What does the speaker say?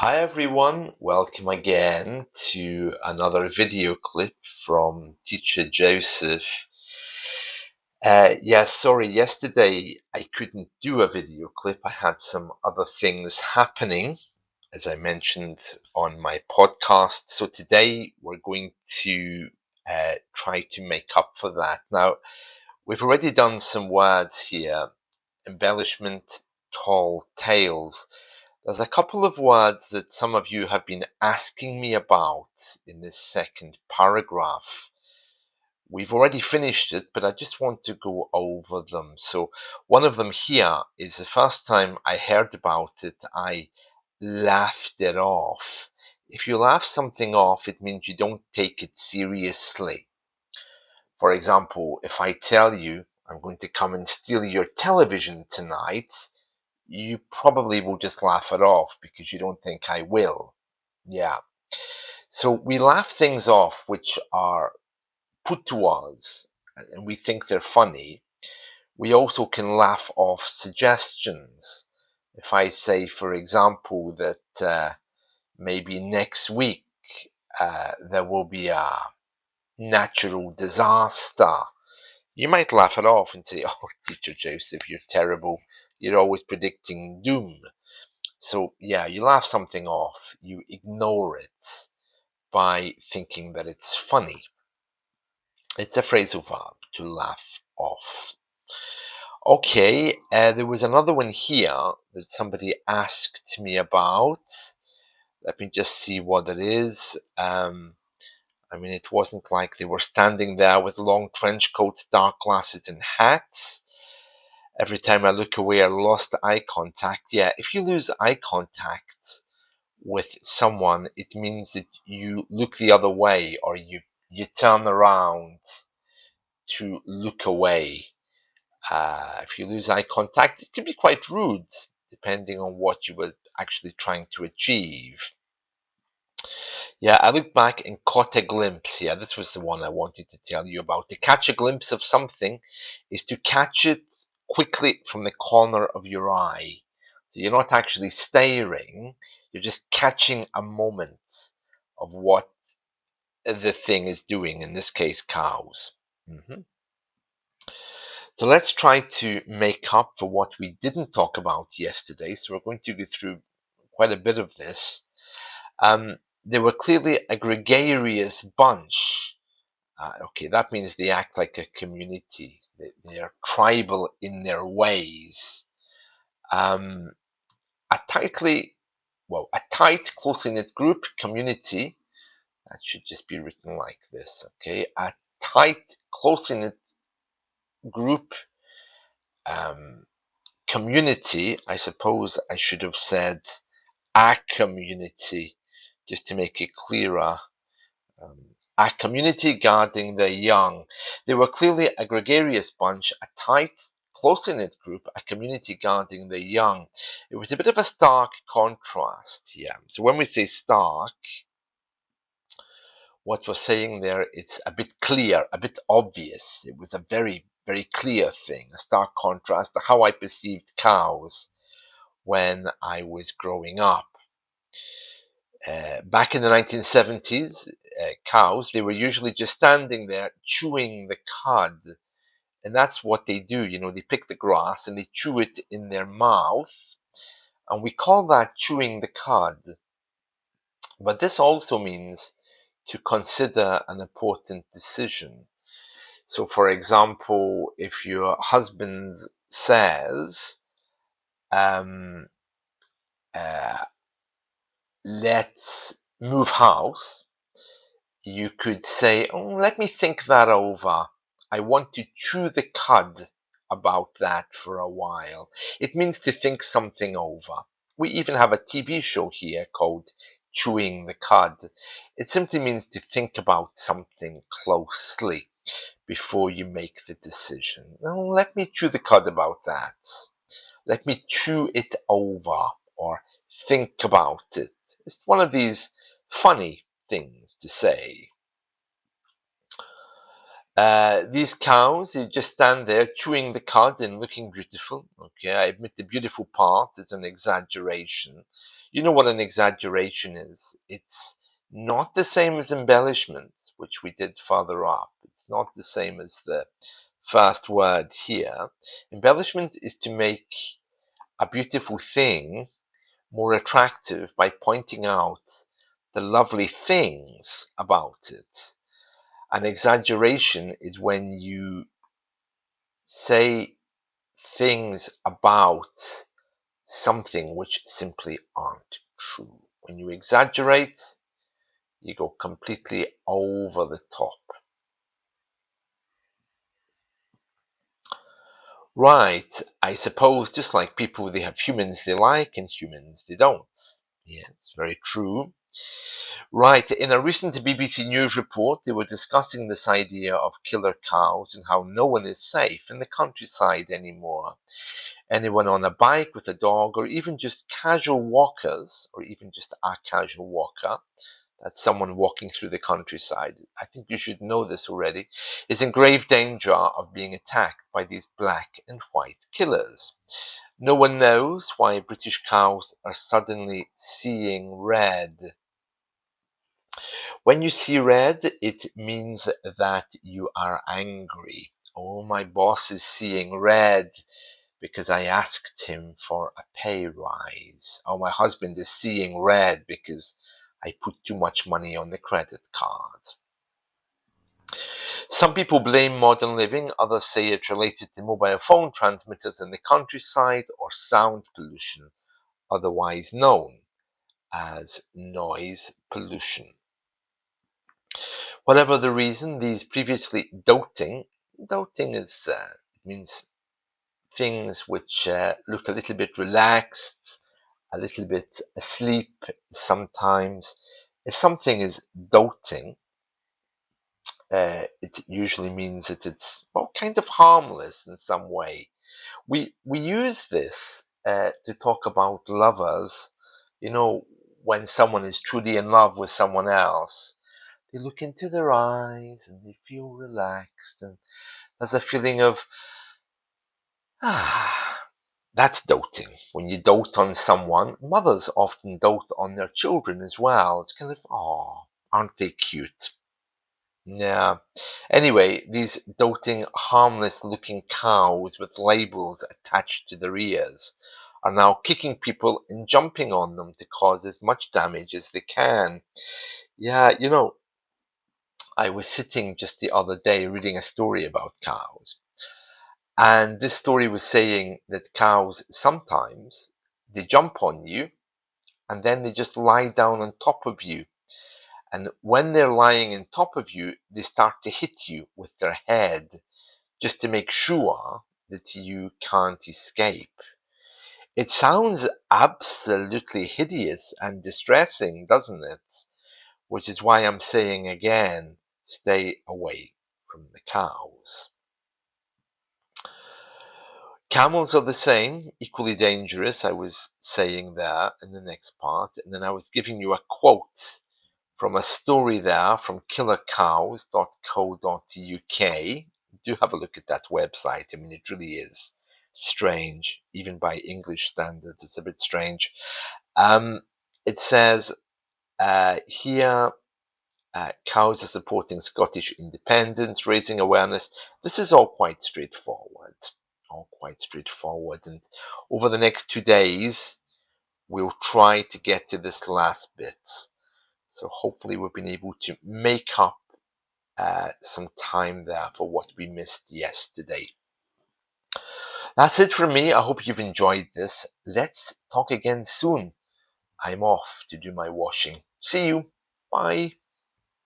Hi everyone, welcome again to another video clip from Teacher Joseph. Sorry, yesterday I couldn't do a video clip. I had some other things happening, as I mentioned on my podcast. So today we're going to try to make up for that. Now, we've already done some words here: embellishment, tall tales. There's a couple of words that some of you have been asking me about in this second paragraph. We've already finished it, but I just want to go over them. So one of them here is the first time I heard about it, I laughed it off. If you laugh something off, it means you don't take it seriously. For example, if I tell you I'm going to come and steal your television tonight, you probably will just laugh it off because you don't think I will. Yeah. So we laugh things off which are put to us and we think they're funny. We also can laugh off suggestions. If I say, for example, that maybe next week there will be a natural disaster, you might laugh it off and say, "Oh, Teacher Joseph, you're terrible. You're always predicting doom." So, yeah, you laugh something off, you ignore it by thinking that it's funny. It's a phrasal verb, to laugh off. Okay, there was another one here that somebody asked me about. Let me just see what it is. It wasn't like they were standing there with long trench coats, dark glasses, and hats. Every time I look away, I lost eye contact. Yeah, if you lose eye contact with someone, it means that you look the other way or you turn around to look away. If you lose eye contact, it can be quite rude depending on what you were actually trying to achieve. Yeah, I looked back and caught a glimpse. Yeah, this was the one I wanted to tell you about. To catch a glimpse of something is to catch it quickly from the corner of your eye. So you're not actually staring, you're just catching a moment of what the thing is doing, in this case, cows. So let's try to make up for what we didn't talk about yesterday. So we're going to go through quite a bit of this. They were clearly a gregarious bunch. Okay, that means they act like a community. They are tribal in their ways. Um, a tight, closely knit group, community. That should just be written like this. Okay, a tight, closely knit group, um, community. I suppose I should have said a community, just to make it clearer. A community guarding the young. They were clearly a gregarious bunch, a tight, closely knit group, a community guarding the young. It was a bit of a stark contrast here. So when we say stark, what we're saying there, it's a bit clear, a bit obvious. It was a very, very clear thing, a stark contrast to how I perceived cows when I was growing up. Back in the 1970s, cows, they were usually just standing there chewing the cud. And that's what they do. They pick the grass and they chew it in their mouth. And we call that chewing the cud. But this also means to consider an important decision. So, for example, if your husband says, um, uh, let's move house, you could say, "Oh, let me think that over. I want to chew the cud about that for a while." It means to think something over. We even have a TV show here called Chewing the Cud. It simply means to think about something closely before you make the decision. "Oh, let me chew the cud about that. Let me chew it over," or think about it. It's one of these funny things to say. These cows, they just stand there chewing the cud and looking beautiful. Okay, I admit the beautiful part is an exaggeration. You know what an exaggeration is? It's not the same as embellishment, which we did further up. It's not the same as the first word here. Embellishment is to make a beautiful thing more attractive by pointing out the lovely things about it. An exaggeration is when you say things about something which simply aren't true. When you exaggerate, you go completely over the top. Right, I suppose just like people, they have humans they like and humans they don't. Yes, very true. Right, in a recent BBC News report, they were discussing this idea of killer cows and how no one is safe in the countryside anymore. Anyone on a bike with a dog, or even just casual walkers, or even just a casual walker, that's someone walking through the countryside, I think you should know this already, is in grave danger of being attacked by these black and white killers. No one knows why British cows are suddenly seeing red. When you see red, it means that you are angry. Oh, my boss is seeing red because I asked him for a pay rise. Oh, my husband is seeing red because I put too much money on the credit card. Some people blame modern living, others say it's related to mobile phone transmitters in the countryside or sound pollution, otherwise known as noise pollution. Whatever the reason, these previously doting is it means things which look a little bit relaxed, a little bit asleep sometimes. If something is doting, it usually means that it's well, kind of harmless in some way. We use this to talk about lovers. You know, when someone is truly in love with someone else, they look into their eyes and they feel relaxed, and there's a feeling of ah. That's doting. When you dote on someone, mothers often dote on their children as well. It's kind of, oh, aren't they cute? Yeah. Anyway, these doting, harmless looking cows with labels attached to their ears are now kicking people and jumping on them to cause as much damage as they can. Yeah, I was sitting just the other day reading a story about cows. And this story was saying that cows sometimes they jump on you and then they just lie down on top of you. And when they're lying on top of you, they start to hit you with their head just to make sure that you can't escape. It sounds absolutely hideous and distressing, doesn't it? Which is why I'm saying again, stay away from the cows. Camels are the same, equally dangerous, I was saying there in the next part. And then I was giving you a quote from a story there from killercows.co.uk. Do have a look at that website. I mean, it really is strange, even by English standards. It's a bit strange. It says here cows are supporting Scottish independence, raising awareness. This is all quite straightforward. All quite straightforward. And over the next 2 days, we'll try to get to this last bit. So hopefully we've been able to make up some time there for what we missed yesterday. That's it from me. I hope you've enjoyed this. Let's talk again soon. I'm off to do my washing. See you. Bye.